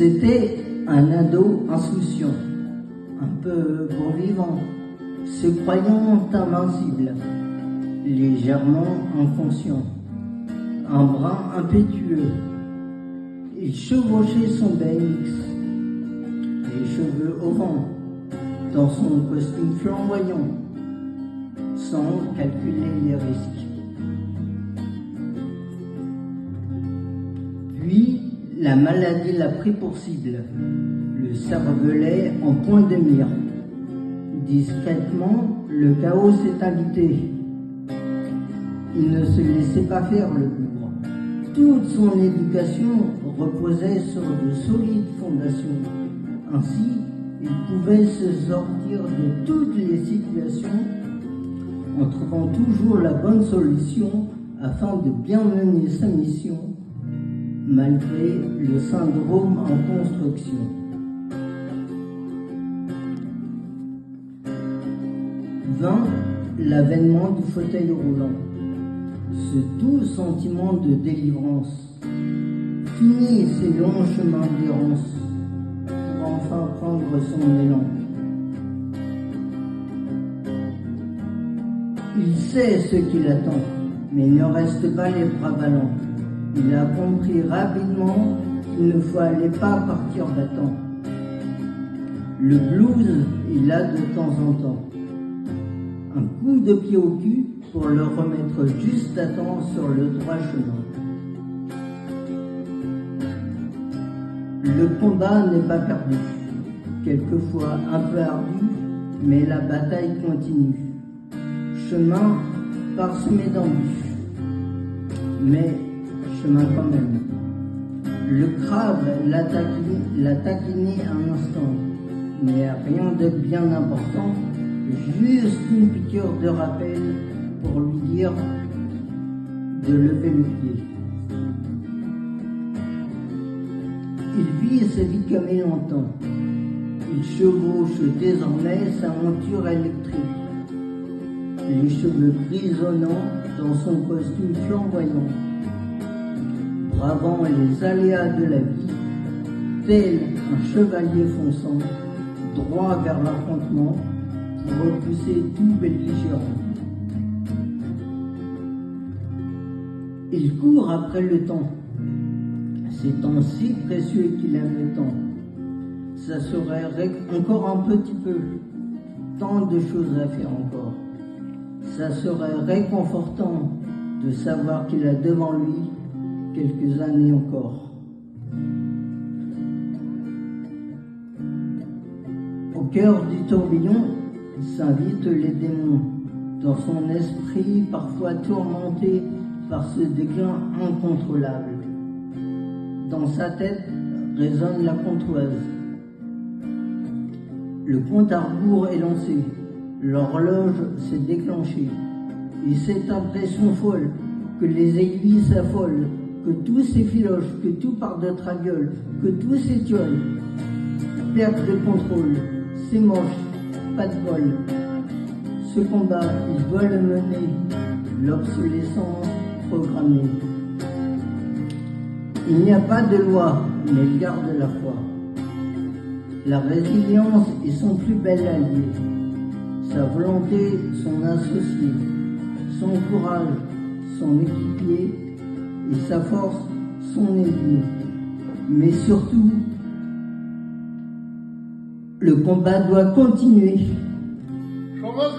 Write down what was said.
C'était un ado insouciant, un peu bon vivant, se croyant invincible, légèrement inconscient, un brin impétueux. Il chevauchait son BMX, les cheveux au vent, dans son costume flamboyant, sans calculer les risques. Puis, la maladie l'a pris pour cible, le cervelet en point de mire. Discrètement, le chaos s'est invité. Il ne se laissait pas faire, le bougre. Toute son éducation reposait sur de solides fondations. Ainsi, il pouvait se sortir de toutes les situations en trouvant toujours la bonne solution afin de bien mener sa mission, malgré le syndrome en construction. Vint l'avènement du fauteuil roulant, ce doux sentiment de délivrance. Fini ces longs chemins d'errance pour enfin prendre son élan. Il sait ce qu'il attend, mais ne reste pas les bras ballants. Il a compris rapidement qu'il ne fallait pas partir battant. Le blues, il a de temps en temps un coup de pied au cul pour le remettre juste à temps sur le droit chemin. Le combat n'est pas perdu, quelquefois un peu ardu, mais la bataille continue. Chemin parsemé d'embûches, mais chemin quand même. Le crabe l'a taquiné un instant, mais rien de bien important, juste une piqûre de rappel pour lui dire de lever le pied. Il vit sa vie comme il entend. Il chevauche désormais sa monture électrique, les cheveux grisonnants dans son costume flamboyant, bravant les aléas de la vie, tel un chevalier fonçant, droit vers l'affrontement, pour repousser tout belligérant. Il court après le temps, ces temps si précieux qu'il aime tant. Ça serait encore un petit peu, tant de choses à faire encore. Ça serait réconfortant de savoir qu'il a devant lui quelques années encore. Au cœur du tourbillon s'invitent les démons, dans son esprit parfois tourmenté par ce déclin incontrôlable. Dans sa tête résonne la comptoise. Le compte à rebours est lancé, l'horloge s'est déclenchée, et cette impression folle que les aiguilles s'affolent, que tout s'effiloche, que tout part de traviole, que tout s'étiole. Perte de contrôle, c'est moche, pas de bol. Ce combat, il doit le mener, l'obsolescence programmée. Il n'y a pas de loi, mais il garde la foi. La résilience est son plus bel allié, sa volonté son associé, son courage son équipier et sa force son ailier. Mais surtout, le combat doit continuer. Combat